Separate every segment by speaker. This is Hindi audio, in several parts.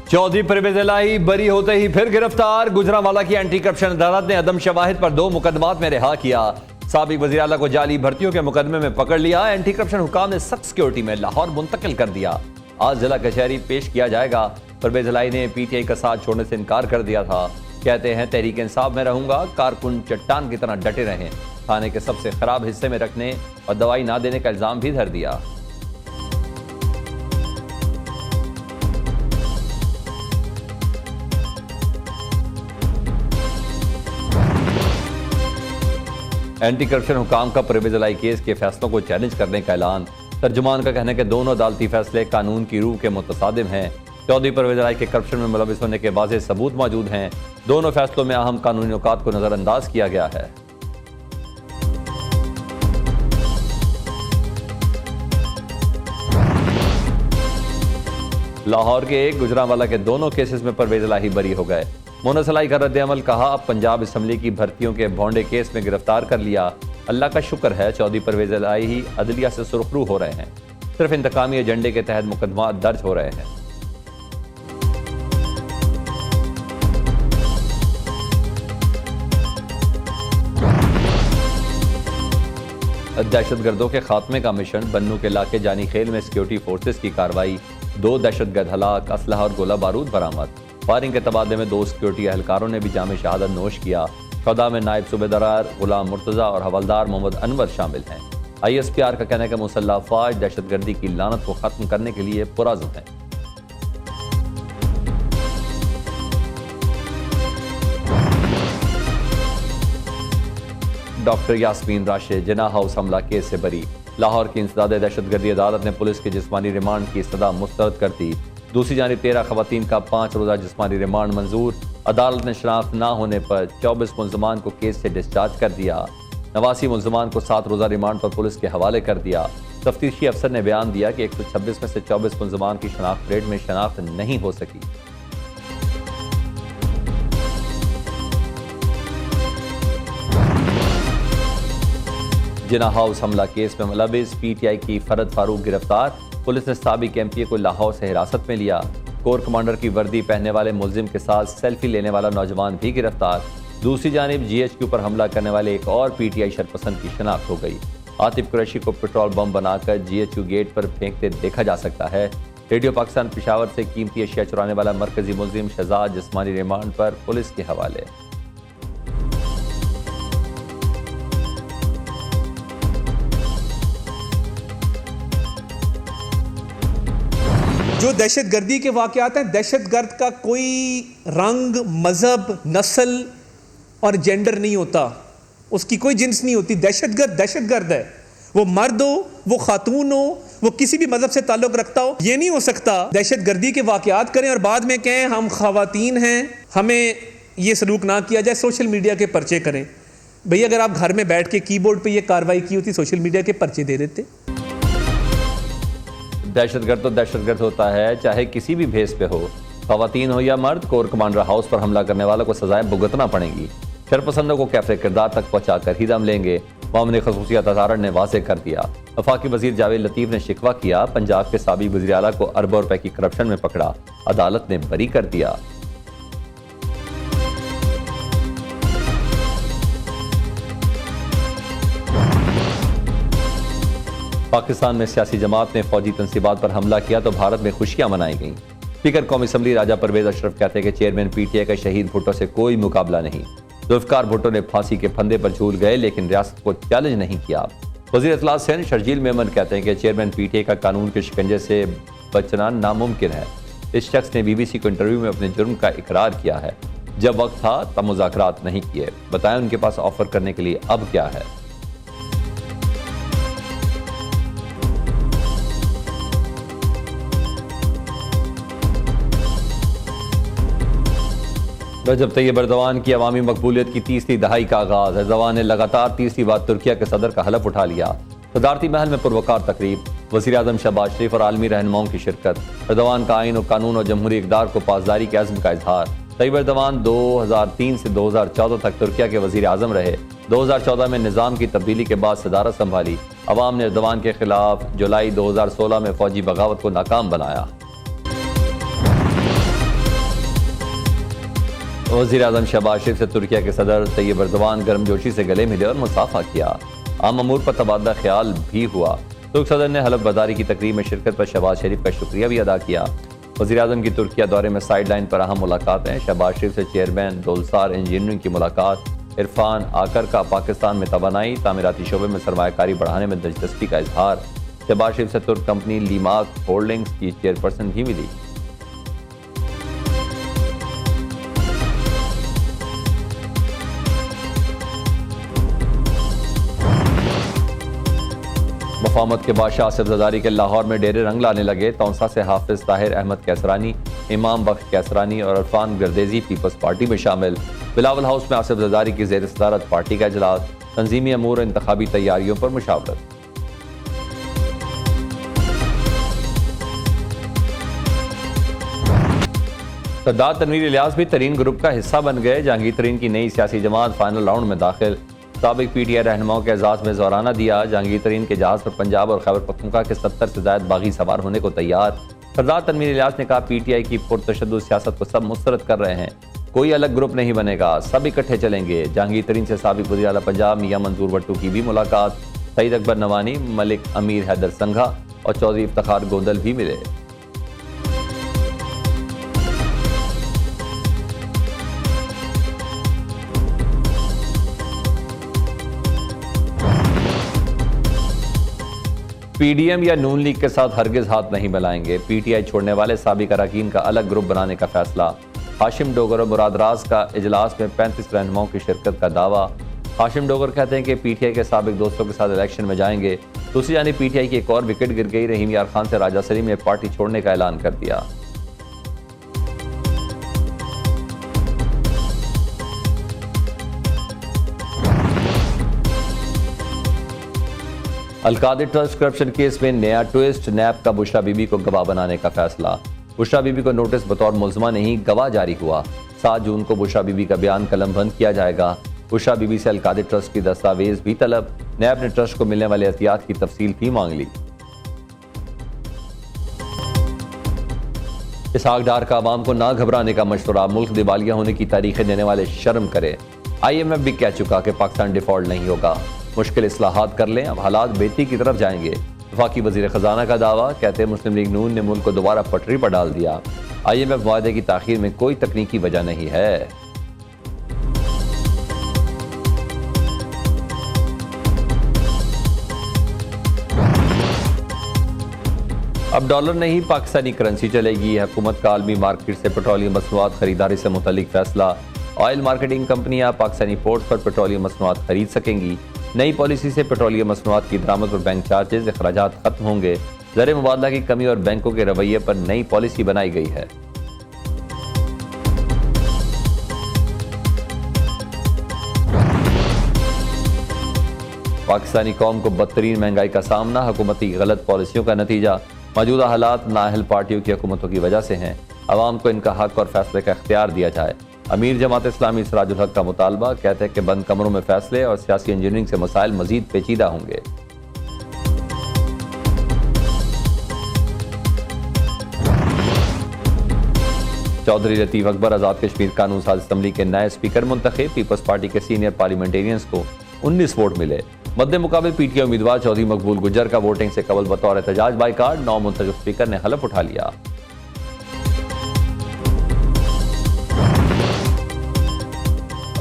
Speaker 1: चौधरी परवेज इलाही बरी होते ही फिर गिरफ्तार। गुजरांवाला की एंटी करप्शन अदालत ने अदम शवाहिद पर 2 मुकदमात में रिहा किया। साबिक वजीर आला को जाली भर्तियों के मुकदमे में पकड़ लिया। एंटी करप्शन हुकाम ने सख्त सिक्योरिटी में लाहौर मुंतकिल कर दिया। आज जिला कचहरी पेश किया जाएगा। परवेज इलाही ने पीटीआई का साथ छोड़ने से इनकार कर दिया था। कहते हैं तहरीक इंसाफ में रहूंगा, कारकुन चट्टान की तरह डटे रहे। थाने के सबसे खराब हिस्से में रखने और दवाई ना देने का इल्जाम भी धर दिया। एंटी करप्शन हुकाम का परवेज इलाही केस के फैसलों को चैलेंज करने का ऐलान। तर्जुमान का कहना है कि दोनों अदालती फैसले कानून की रूह के मुतसादिम हैं। चौधरी परवेज इलाही के करप्शन में मुलविस होने के वाज़ेह सबूत मौजूद हैं। दोनों फैसलों में अहम कानूनी नुकात को नजरअंदाज किया गया है। लाहौर के एक, गुजरांवाला के दोनों केसेस में परवेज इलाही बरी हो गए। मोनस इलाही का रद्द-ए-अमल, कहा अब पंजाब असम्बली की भर्तियों के भोंडे केस में गिरफ्तार कर लिया। अल्लाह का शुक्र है चौधरी परवेज इलाही ही अदलिया से सुरखरू हो रहे हैं। सिर्फ इंतकामी एजेंडे के तहत मुकदमा दर्ज हो रहे हैं। दहशतगर्दों के खात्मे का मिशन। बन्नू के इलाके जानी खेल में सिक्योरिटी फोर्सेस की कार्रवाई। 2 दहशतगर्द हलाक, असलहा और गोला बारूद बरामद। फायरिंग के तबादले में 2 सिक्योरिटी एहलकारों ने भी जाम शहादत नोश किया। शहदा में नायब सूबेदार गुलाम मुर्तजा और हवलदार मोहम्मद अनवर शामिल हैं। ISPR का कहना है कि मुसल्लह अफवाज दहशतगर्दी की लानत को खत्म करने के लिए पुरअज़्म है। डॉक्टर यास्मीन राशिद जिना हाउस हमला केस से बरी। लाहौर की इंसदाद दहशतगर्दी अदालत ने पुलिस के जिस्मानी रिमांड की सदा मुस्तरद कर दी। दूसरी जानिब 13 खवातीन का 5 रोज़ा जिस्मानी रिमांड मंजूर। अदालत ने शनाख्त ना होने पर 24 मुल्ज़मान को केस से डिस्चार्ज कर दिया। 89 मुल्ज़मान को 7 रोज़ा रिमांड पर पुलिस के हवाले कर दिया। तफ्तीशी अफसर ने बयान दिया कि 126 में से 24 मुल्ज़मान की शनाख्त परेड में शनाख्त नहीं हो सकी। जिना हाउस हमला केस में मुलविस PTI की फरद फारूक गिरफ्तार। पुलिस ने साबिक MPA को लाहौर से हिरासत में लिया। कोर कमांडर की वर्दी पहनने वाले मुलजिम के साथ सेल्फी लेने वाला नौजवान भी गिरफ्तार। दूसरी जानिब GHQ पर हमला करने वाले एक और PTI शरपसंद की शनाख्त हो गई। आतिफ कुरैशी को पेट्रोल बम बनाकर GHQ गेट पर फेंकते देखा जा सकता है। रेडियो पाकिस्तान पेशावर से कीमती अशिया चुराने वाला मरकजी मुलजिम शहजाद जिस्मानी रिमांड पर पुलिस के हवाले।
Speaker 2: जो दहशतगर्दी के वाक़यात हैं, दहशतगर्द का कोई रंग, मज़हब, नस्ल और जेंडर नहीं होता, उसकी कोई जिन्स नहीं होती। दहशतगर्द दहशतगर्द है। वो मर्द हो, वो खातून हो, वो किसी भी मज़हब से ताल्लुक़ रखता हो। ये नहीं हो सकता दहशतगर्दी के वाक़यात करें और बाद में कहें हम ख़वातीन हैं, हमें ये सलूक ना किया जाए, सोशल मीडिया के पर्चे करें। भैया अगर आप घर में बैठ के कीबोर्ड पे ये कार्रवाई की होती, सोशल मीडिया के पर्चे दे देते।
Speaker 1: दहशतगर्द तो दहशतगर्द होता है, चाहे किसी भी भेस पे हो, खवातीन हो या मर्द। कोर कमांडर हाउस पर हमला करने वालों को सजाएं भुगतना पड़ेंगी। शरपसंदों को कैफे किरदार तक पहुंचाकर ही दम लेंगे। मामले खसूसियत अदालत ने वाज़ेह कर दिया। वफाकी वजीर जावेद लतीफ़ ने शिकवा किया। पंजाब के साबिक वज़ीर आला को अरबों रुपए की करप्शन में पकड़ा, अदालत ने बरी कर दिया। पाकिस्तान में सियासी जमात ने फौजी तनसीबात पर हमला किया तो भारत में खुशियां मनाई गईं। स्पीकर कौमी असम्बली राजा परवेज अशरफ कहते हैं कि चेयरमैन PTI का शहीद भुट्टो से कोई मुकाबला नहीं। जुल्फ़िकार भुट्टो ने फांसी के फंदे पर झूल गए लेकिन रियासत को चैलेंज नहीं किया। वज़ीर इत्तलात सिंध शर्जील मेमन कहते हैं कि चेयरमैन PTI का कानून के शिकंजे से बचना नामुमकिन है। इस शख्स ने BBC को इंटरव्यू में अपने जुर्म का इकरार किया है। जब वक्त था तब मुज़ाकरात नहीं किए। बताएं उनके पास ऑफर करने के लिए अब क्या है। रजब तैयब एर्दोआन की अवामी मकबूलियत की 30वीं दहाई का आगाज। एर्दोआन ने लगातार 30वीं बार तुर्किया के सदर का हलफ उठा लिया। सदारती महल में पुरवकार तकरीब, वज़ीर आज़म शहबाज शरीफ और आलमी रहनुमाओं की शिरकत। एर्दोआन का आइन और कानून और जमहूरी इक़दार को पासदारी के अज़्म का इजहार। तैयब एर्दोआन 2003 से 2014 तक तुर्किया के वज़ीर आज़म रहे। 2014 में निज़ाम की तब्दीली के बाद सदारत संभाली। अवाम ने एर्दोआन के खिलाफ जुलाई 2016 में फौजी बगावत को नाकाम बनाया। वज़ीर-ए-आज़म शहबाज शरीफ से तुर्किया के सदर तैयब एर्दोगान गर्मजोशी से गले मिले और मुसाफा किया। आम अमूर पर तबादला ख्याल भी हुआ। तुर्क सदर ने हलफ बर्दारी की तकरीब में शिरकत पर शहबाज शरीफ का शुक्रिया भी अदा किया। वज़ीर-ए-आज़म की तुर्किया दौरे में साइड लाइन पर अहम मुलाकातें। शहबाज शरीफ से चेयरमैन दोलसार इंजीनियरिंग की मुलाकात। इरफान आकर का पाकिस्तान में तवानाई तामीराती शोबे में सरमायाकारी बढ़ाने में दिलचस्पी का इजहार। शहबाज शरीफ से तुर्क कंपनी लीमाक होल्डिंग्स की चेयरपर्सन भी मिली। मफामत के बादशाह आसिफ ज़रदारी के लाहौर में डेरे रंग लाने लगे। तौंसा से हाफिज ताहिर अहमद कैसरानी, इमाम बख्श कैसरानी और इरफान गर्देजी पीपल्स पार्टी में शामिल। बिलावल हाउस में आसिफ ज़रदारी की ज़ेर सदारत पार्टी का इजलास। तंजीमी अमूर इंतखाबी तैयारियों पर मुशावरत। सरदार तनवीर इलियास भी तरीन ग्रुप का हिस्सा बन गए। जहांगीर तरीन की नई सियासी जमात फाइनल राउंड में दाखिल। साबिक PTI रहनुमाओं के एजाज में ज़ोराना दिया। जहांगीर तरीन के जहाज पर पंजाब और खैबर पख्तूनख्वा के 70 से ज़ायद बागी सवार होने को तैयार। सरदार तनवीर इलियास ने कहा, PTI की पुरतशद्दुद सियासत को सब मुस्तरद कर रहे हैं। कोई अलग ग्रुप नहीं बनेगा, सब इकट्ठे चलेंगे। जहांगीर तरीन से साबिक वज़ीर आला पंजाब मियां मंजूर भट्टू की भी मुलाकात। सईद अकबर नवानी, मलिक अमीर हैदर संघा और चौधरी इफ्तिखार गोंदल भी मिले। PDM या नून लीग के साथ हरगिज हाथ नहीं मिलाएंगे। PTI छोड़ने वाले साबिक अरकान का अलग ग्रुप बनाने का फैसला। हाशिम डोगर और मुराद राज का इजलास में 35 रहनुमाओं की शिरकत का दावा। हाशिम डोगर कहते हैं कि PTI के साबिक दोस्तों के साथ इलेक्शन में जाएंगे। दूसरी जानिब PTI की एक और विकेट गिर गई। रहीम यार खान से राजा सलीम ने पार्टी छोड़ने का ऐलान कर दिया। अलकादिर ट्रस्ट करप्शन केस में नया ट्विस्ट। नैब का बुशरा बीबी को गवाह बनाने का फैसला। बुशरा बीबी को नोटिस बतौर मुल्ज़मा नहीं गवाह जारी हुआ। 7 जून को बुशरा बीबी का बयान कलमबंद किया जाएगा। बुशरा बीबी से अलकादिर ट्रस्ट की दस्तावेज भी तलब। नैब ने ट्रस्ट को मिलने वाले एहतियात की तफसील भी मांग ली। इसहाक डार का आवाम को ना घबराने का मशवरा। मुल्क दिवालिया होने की तारीखें देने वाले शर्म करें। IMF भी कह चुका कि पाकिस्तान डिफॉल्ट नहीं होगा। मुश्किल इस्लाहात कर लें, अब हालात बेहतरी की तरफ जाएंगे। वफाकी वजीर खजाना का दावा। कहते हैं मुस्लिम लीग नून ने मुल्क को दोबारा पटरी पर डाल दिया। IMF वादे की ताखीर में कोई तकनीकी वजह नहीं है। अब डॉलर नहीं पाकिस्तानी करेंसी चलेगी। हुकूमत का आलमी मार्केट से पेट्रोलियम मसनूआत खरीदारी से मुतल्लिक फैसला। ऑयल मार्केटिंग कंपनियां पाकिस्तानी पोर्ट्स पर पेट्रोलियम मसनूआत खरीद सकेंगी। नई पॉलिसी से पेट्रोलियम मसनूआत की दरामद पर बैंक चार्जेज अखराजात खत्म होंगे। ज़र मुबादला की कमी और बैंकों के रवैये पर नई पॉलिसी बनाई गई है। पाकिस्तानी कौम को बदतरीन महंगाई का सामना। हुकूमती गलत पॉलिसियों का नतीजा। मौजूदा हालात नाअहल पार्टियों की हुकूमतों की वजह से हैं। अवाम को इनका हक और फैसले का इख्तियार दिया जाए। अमीर जमात इस्लामी सिराजुल हक का मुतालबा। कहते हैं कि बंद कमरों में फैसले और सियासी इंजीनियरिंग से मसाइल मजीद पेचीदा होंगे। चौधरी लतीफ अकबर आज़ाद कश्मीर कानून साज असम्बली के नए स्पीकर मुंतखब। पीपल्स पार्टी के सीनियर पार्लियामेंटेरियंस को 19 वोट मिले। मद्दे मुकाबिल PTI उम्मीदवार चौधरी मकबूल गुज्जर का वोटिंग से कबल बतौर एहतजाज बाइकाट। 9 मुंतखब स्पीकर ने हलफ उठा लिया।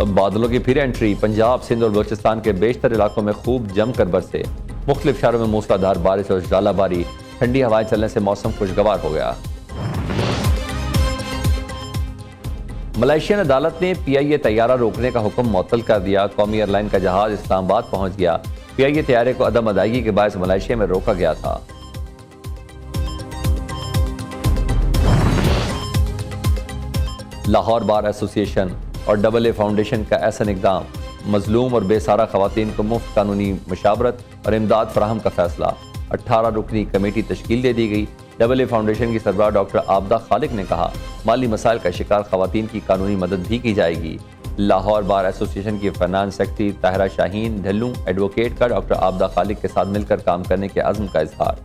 Speaker 1: अब बादलों की फिर एंट्री। पंजाब, सिंध और बलूचिस्तान के बेशतर इलाकों में खूब जमकर बरसे। मुख्तलिफ शहरों में मूसलाधार बारिश और झालाबारी। ठंडी हवाएं चलने से मौसम खुशगवार हो गया। मलेशियन अदालत ने PIA तैयारा रोकने का हुक्म मुअत्तल कर दिया। कौमी एयरलाइन का जहाज इस्लामाबाद पहुंच गया। PIA तैयारे को अदम अदायगी के बायस मलेशिया में रोका गया था। लाहौर बार एसोसिएशन और AA फाउंडेशन का ऐसा इक़दाम। मजलूम और बेसहारा खवातीन को मुफ्त कानूनी मशावरत और इमदाद फराहम का फैसला। 18 रुकनी कमेटी तश्कील दे दी गई। AA फाउंडेशन की सरबराह डॉक्टर आबदा खालिक ने कहा, माली मसाइल का शिकार खवातीन की कानूनी मदद भी की जाएगी। लाहौर बार एसोसिएशन की finance secretary Tahira Shaheen Dhallu advocate का डॉक्टर आबदा खालिक के साथ मिलकर काम करने के अज़्म का इजहार।